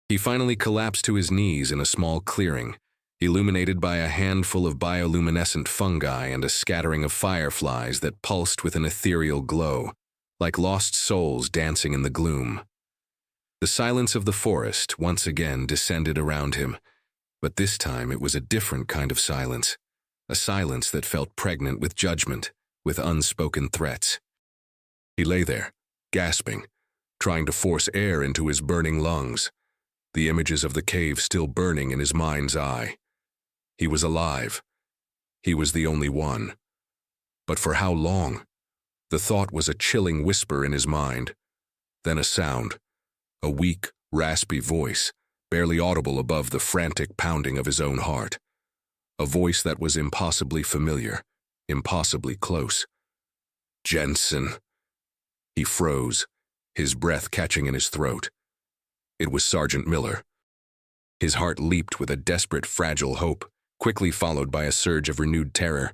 He finally collapsed to his knees in a small clearing, illuminated by a handful of bioluminescent fungi and a scattering of fireflies that pulsed with an ethereal glow, like lost souls dancing in the gloom. The silence of the forest once again descended around him, but this time it was a different kind of silence, a silence that felt pregnant with judgment, with unspoken threats. He lay there, gasping, trying to force air into his burning lungs, the images of the cave still burning in his mind's eye. He was alive. He was the only one. But for how long? The thought was a chilling whisper in his mind. Then a sound, a weak, raspy voice, barely audible above the frantic pounding of his own heart. A voice that was impossibly familiar, impossibly close. Jensen. He froze, his breath catching in his throat. It was Sergeant Miller. His heart leaped with a desperate, fragile hope, quickly followed by a surge of renewed terror.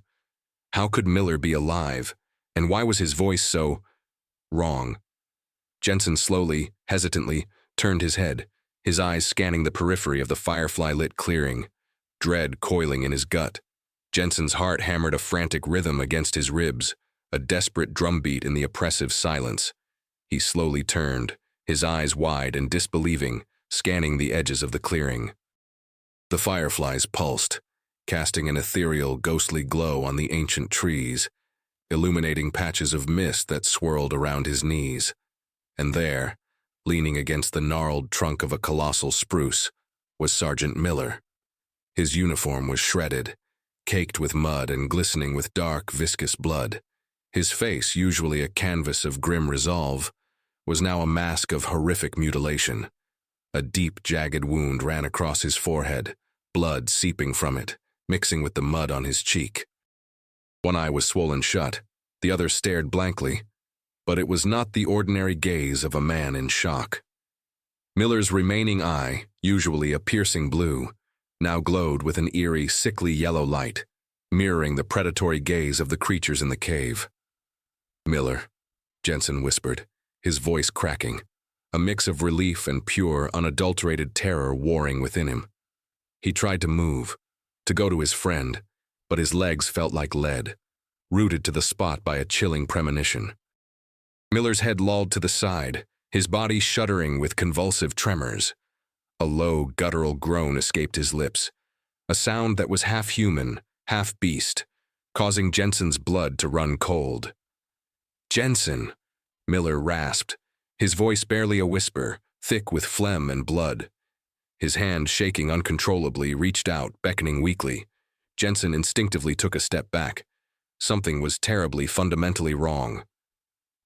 How could Miller be alive, and why was his voice so wrong? Jensen slowly, hesitantly, turned his head, his eyes scanning the periphery of the firefly-lit clearing, dread coiling in his gut. Jensen's heart hammered a frantic rhythm against his ribs, a desperate drumbeat in the oppressive silence. He slowly turned, his eyes wide and disbelieving, scanning the edges of the clearing. The fireflies pulsed, casting an ethereal, ghostly glow on the ancient trees, illuminating patches of mist that swirled around his knees. And there, leaning against the gnarled trunk of a colossal spruce, was Sergeant Miller. His uniform was shredded, caked with mud and glistening with dark, viscous blood. His face, usually a canvas of grim resolve, was now a mask of horrific mutilation. A deep, jagged wound ran across his forehead, blood seeping from it, mixing with the mud on his cheek. One eye was swollen shut, the other stared blankly, but it was not the ordinary gaze of a man in shock. Miller's remaining eye, usually a piercing blue, now glowed with an eerie, sickly yellow light, mirroring the predatory gaze of the creatures in the cave. "Miller," Jensen whispered, his voice cracking, a mix of relief and pure, unadulterated terror warring within him. He tried to move, to go to his friend, but his legs felt like lead, rooted to the spot by a chilling premonition. Miller's head lolled to the side, his body shuddering with convulsive tremors. A low, guttural groan escaped his lips, a sound that was half human, half beast, causing Jensen's blood to run cold. "Jensen," Miller rasped, his voice barely a whisper, thick with phlegm and blood. His hand, shaking uncontrollably, reached out, beckoning weakly. Jensen instinctively took a step back. Something was terribly, fundamentally wrong.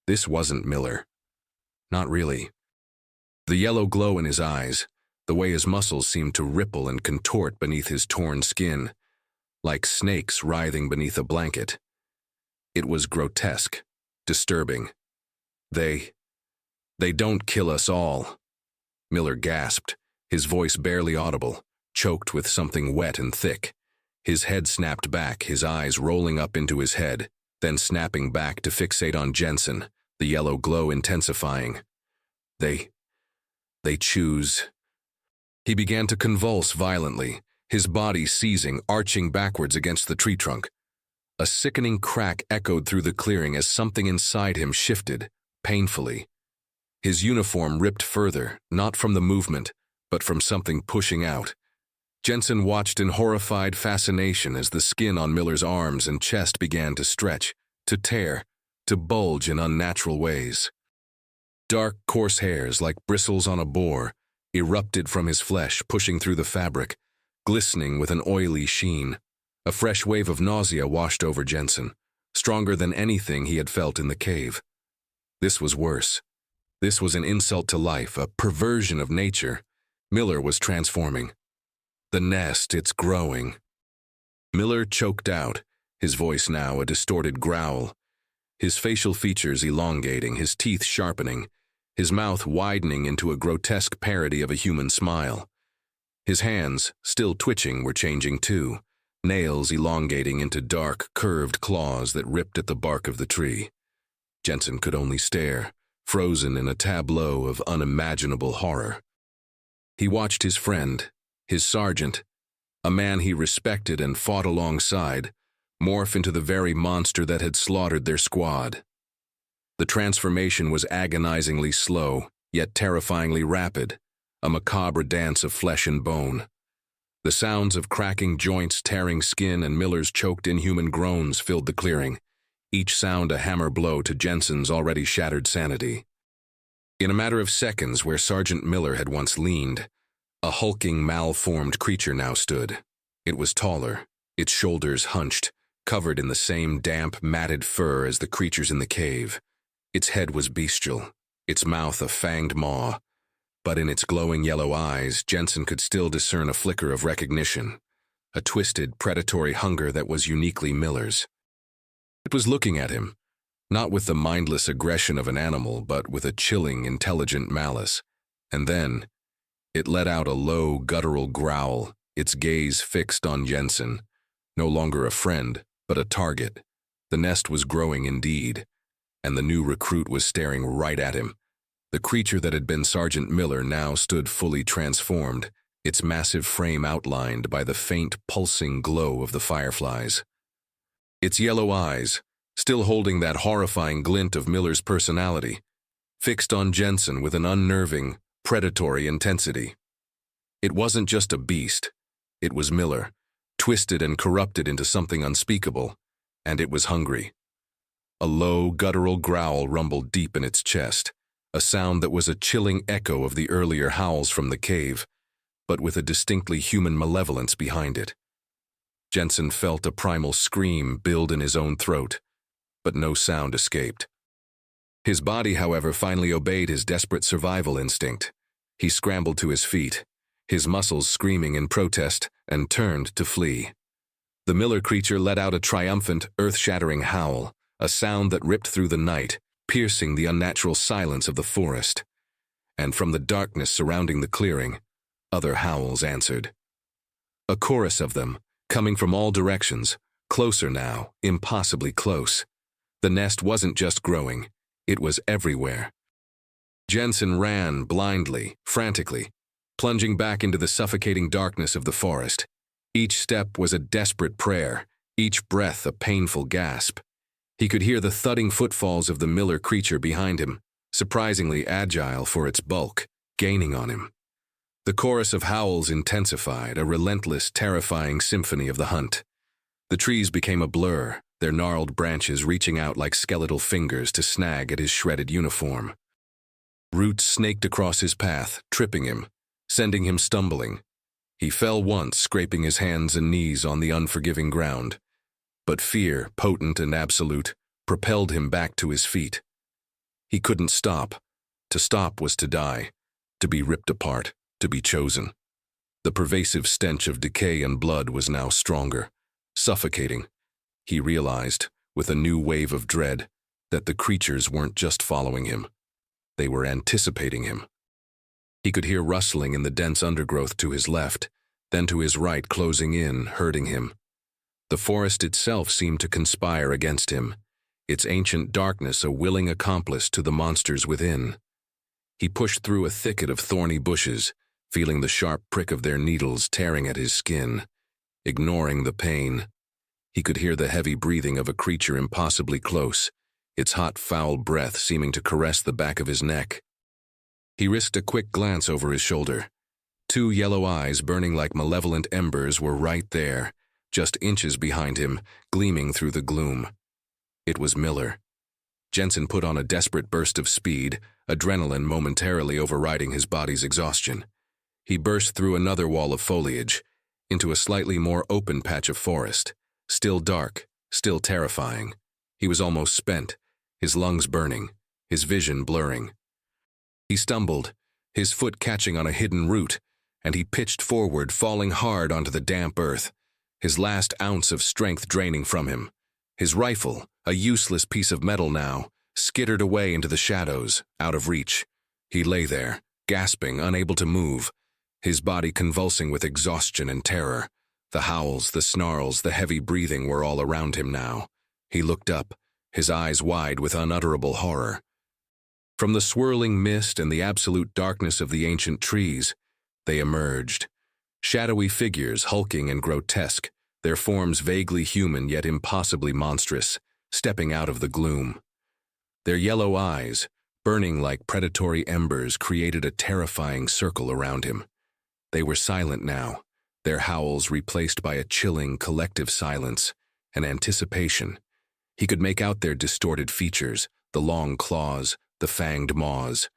This wasn't Miller. Not really. The yellow glow in his eyes, the way his muscles seemed to ripple and contort beneath his torn skin, like snakes writhing beneath a blanket. It was grotesque, disturbing. They don't kill us all," Miller gasped, his voice barely audible, choked with something wet and thick. His head snapped back, his eyes rolling up into his head, then snapping back to fixate on Jensen, the yellow glow intensifying. They choose." He began to convulse violently, his body seizing, arching backwards against the tree trunk. A sickening crack echoed through the clearing as something inside him shifted, painfully. His uniform ripped further, not from the movement, but from something pushing out. Jensen watched in horrified fascination as the skin on Miller's arms and chest began to stretch, to tear, to bulge in unnatural ways. Dark, coarse hairs, like bristles on a boar, erupted from his flesh, pushing through the fabric, glistening with an oily sheen. A fresh wave of nausea washed over Jensen, stronger than anything he had felt in the cave. This was worse. This was an insult to life, a perversion of nature. Miller was transforming. "The nest, it's growing." Miller choked out, his voice now a distorted growl, his facial features elongating, his teeth sharpening, his mouth widening into a grotesque parody of a human smile. His hands, still twitching, were changing too, nails elongating into dark, curved claws that ripped at the bark of the tree. Jensen could only stare, frozen in a tableau of unimaginable horror. He watched his friend, his sergeant, a man he respected and fought alongside, morph into the very monster that had slaughtered their squad. The transformation was agonizingly slow, yet terrifyingly rapid, a macabre dance of flesh and bone. The sounds of cracking joints, tearing skin, and Miller's choked inhuman groans filled the clearing, each sound a hammer blow to Jensen's already shattered sanity. In a matter of seconds, where Sergeant Miller had once leaned, a hulking, malformed creature now stood. It was taller, its shoulders hunched, covered in the same damp, matted fur as the creatures in the cave. Its head was bestial, its mouth a fanged maw, but in its glowing yellow eyes, Jensen could still discern a flicker of recognition, a twisted, predatory hunger that was uniquely Miller's. It was looking at him, not with the mindless aggression of an animal, but with a chilling, intelligent malice. And then, it let out a low, guttural growl, its gaze fixed on Jensen. No longer a friend, but a target. The nest was growing indeed, and the new recruit was staring right at him. The creature that had been Sergeant Miller now stood fully transformed, its massive frame outlined by the faint, pulsing glow of the fireflies. Its yellow eyes, still holding that horrifying glint of Miller's personality, fixed on Jensen with an unnerving, predatory intensity. It wasn't just a beast, it was Miller, twisted and corrupted into something unspeakable, and it was hungry. A low, guttural growl rumbled deep in its chest, a sound that was a chilling echo of the earlier howls from the cave, but with a distinctly human malevolence behind it. Jensen felt a primal scream build in his own throat, but no sound escaped. His body, however, finally obeyed his desperate survival instinct. He scrambled to his feet, his muscles screaming in protest, and turned to flee. The Miller creature let out a triumphant, earth-shattering howl, a sound that ripped through the night, piercing the unnatural silence of the forest. And from the darkness surrounding the clearing, other howls answered. A chorus of them, coming from all directions, closer now, impossibly close. The nest wasn't just growing, it was everywhere. Jensen ran blindly, frantically, plunging back into the suffocating darkness of the forest. Each step was a desperate prayer, each breath a painful gasp. He could hear the thudding footfalls of the Miller creature behind him, surprisingly agile for its bulk, gaining on him. The chorus of howls intensified, a relentless, terrifying symphony of the hunt. The trees became a blur, their gnarled branches reaching out like skeletal fingers to snag at his shredded uniform. Roots snaked across his path, tripping him, sending him stumbling. He fell once, scraping his hands and knees on the unforgiving ground. But fear, potent and absolute, propelled him back to his feet. He couldn't stop. To stop was to die, to be ripped apart, to be chosen. The pervasive stench of decay and blood was now stronger, suffocating. He realized, with a new wave of dread, that the creatures weren't just following him. They were anticipating him. He could hear rustling in the dense undergrowth to his left, then to his right closing in, herding him. The forest itself seemed to conspire against him, its ancient darkness a willing accomplice to the monsters within. He pushed through a thicket of thorny bushes, feeling the sharp prick of their needles tearing at his skin. Ignoring the pain, he could hear the heavy breathing of a creature impossibly close, its hot, foul breath seeming to caress the back of his neck. He risked a quick glance over his shoulder. Two yellow eyes burning like malevolent embers were right there, just inches behind him, gleaming through the gloom. It was Miller. Jensen put on a desperate burst of speed, adrenaline momentarily overriding his body's exhaustion. He burst through another wall of foliage, into a slightly more open patch of forest, still dark, still terrifying. He was almost spent, his lungs burning, his vision blurring. He stumbled, his foot catching on a hidden root, and he pitched forward, falling hard onto the damp earth, his last ounce of strength draining from him. His rifle, a useless piece of metal now, skittered away into the shadows, out of reach. He lay there, gasping, unable to move, his body convulsing with exhaustion and terror. The howls, the snarls, the heavy breathing were all around him now. He looked up, his eyes wide with unutterable horror. From the swirling mist and the absolute darkness of the ancient trees, they emerged. Shadowy figures, hulking and grotesque, their forms vaguely human yet impossibly monstrous, stepping out of the gloom. Their yellow eyes, burning like predatory embers, created a terrifying circle around him. They were silent now, their howls replaced by a chilling collective silence and anticipation. He could make out their distorted features, the long claws, the fanged maws.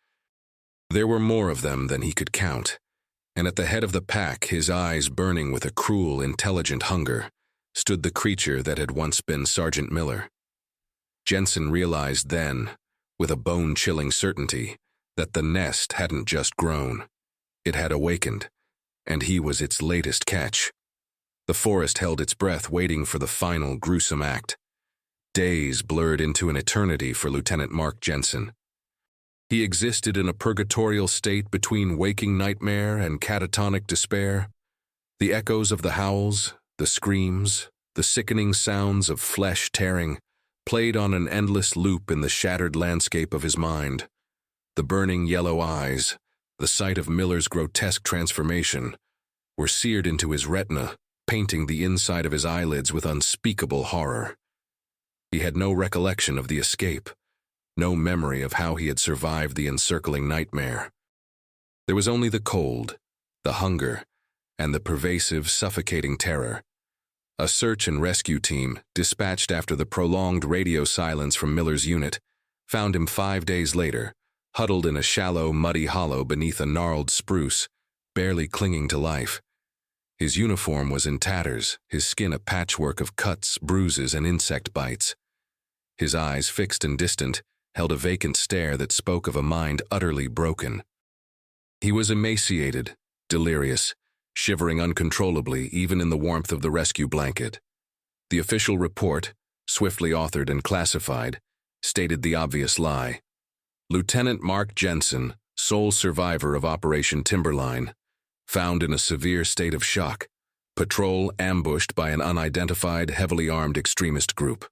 There were more of them than he could count, and at the head of the pack, his eyes burning with a cruel, intelligent hunger, stood the creature that had once been Sergeant Miller. Jensen realized then, with a bone-chilling certainty, that the nest hadn't just grown. It had awakened, and he was its latest catch. The forest held its breath, waiting for the final gruesome act. Days blurred into an eternity for Lieutenant Mark Jensen. He existed in a purgatorial state between waking nightmare and catatonic despair. The echoes of the howls, the screams, the sickening sounds of flesh tearing, played on an endless loop in the shattered landscape of his mind. The burning yellow eyes, the sight of Miller's grotesque transformation, were seared into his retina, painting the inside of his eyelids with unspeakable horror. He had no recollection of the escape, no memory of how he had survived the encircling nightmare. There was only the cold, the hunger, and the pervasive, suffocating terror. A search and rescue team, dispatched after the prolonged radio silence from Miller's unit, found him 5 days later, huddled in a shallow, muddy hollow beneath a gnarled spruce, barely clinging to life. His uniform was in tatters, his skin a patchwork of cuts, bruises, and insect bites. His eyes, fixed and distant, held a vacant stare that spoke of a mind utterly broken. He was emaciated, delirious, shivering uncontrollably even in the warmth of the rescue blanket. The official report, swiftly authored and classified, stated the obvious lie. Lieutenant Mark Jensen, sole survivor of Operation Timberline, found in a severe state of shock, patrol ambushed by an unidentified, heavily armed extremist group.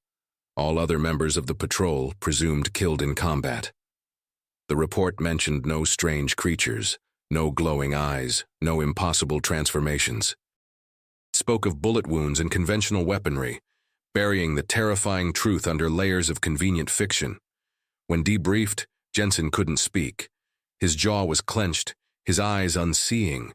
All other members of the patrol presumed killed in combat. The report mentioned no strange creatures, no glowing eyes, no impossible transformations. It spoke of bullet wounds and conventional weaponry, burying the terrifying truth under layers of convenient fiction. When debriefed, Jensen couldn't speak. His jaw was clenched, his eyes unseeing.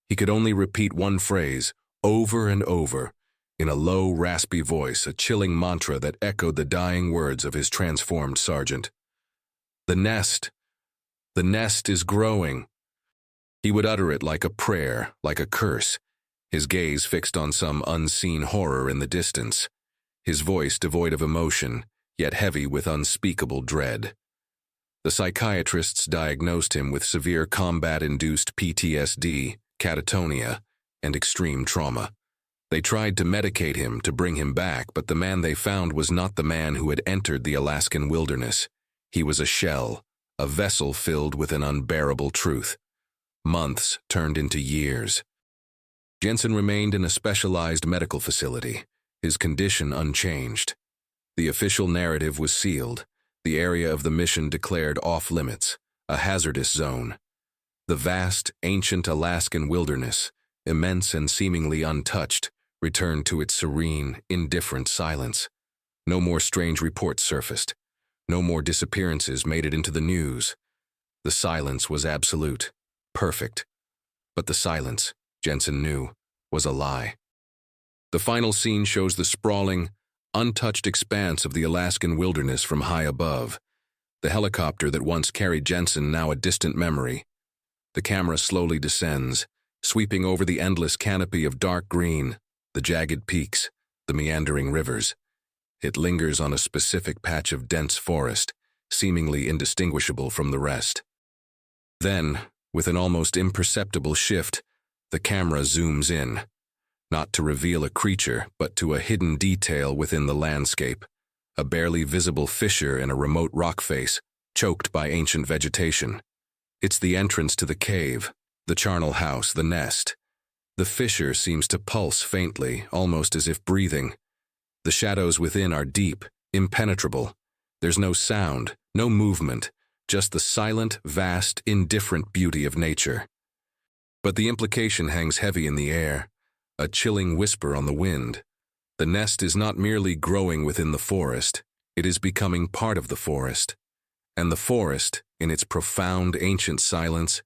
He could only repeat one phrase, over and over, in a low, raspy voice, a chilling mantra that echoed the dying words of his transformed sergeant. The nest is growing. He would utter it like a prayer, like a curse, his gaze fixed on some unseen horror in the distance, his voice devoid of emotion, yet heavy with unspeakable dread. The psychiatrists diagnosed him with severe combat-induced PTSD, catatonia, and extreme trauma. They tried to medicate him to bring him back, but the man they found was not the man who had entered the Alaskan wilderness. He was a shell, a vessel filled with an unbearable truth. Months turned into years. Jensen remained in a specialized medical facility, his condition unchanged. The official narrative was sealed, the area of the mission declared off-limits, a hazardous zone. The vast, ancient Alaskan wilderness, immense and seemingly untouched, returned to its serene, indifferent silence. No more strange reports surfaced. No more disappearances made it into the news. The silence was absolute. Perfect. But the silence, Jensen knew, was a lie. The final scene shows the sprawling, untouched expanse of the Alaskan wilderness from high above. The helicopter that once carried Jensen, now a distant memory. The camera slowly descends, sweeping over the endless canopy of dark green, the jagged peaks, the meandering rivers. It lingers on a specific patch of dense forest, seemingly indistinguishable from the rest. Then, with an almost imperceptible shift, the camera zooms in, not to reveal a creature, but to a hidden detail within the landscape, a barely visible fissure in a remote rock face, choked by ancient vegetation. It's the entrance to the cave, the charnel house, the nest. The fissure seems to pulse faintly, almost as if breathing. The shadows within are deep, impenetrable. There's no sound, no movement, just the silent, vast, indifferent beauty of nature. But the implication hangs heavy in the air, a chilling whisper on the wind. The nest is not merely growing within the forest, it is becoming part of the forest. And the forest, in its profound, ancient silence,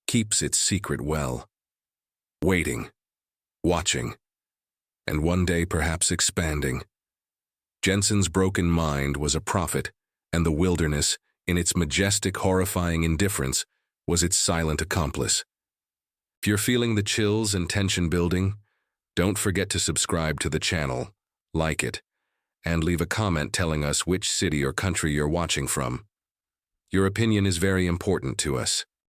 keeps its secret well. Waiting. watching, and one day perhaps expanding. Jensen's broken mind was a prophet, and the wilderness, in its majestic, horrifying indifference, was its silent accomplice. If you're feeling the chills and tension building, don't forget to subscribe to the channel, like it, and leave a comment telling us which city or country you're watching from. Your opinion is very important to us.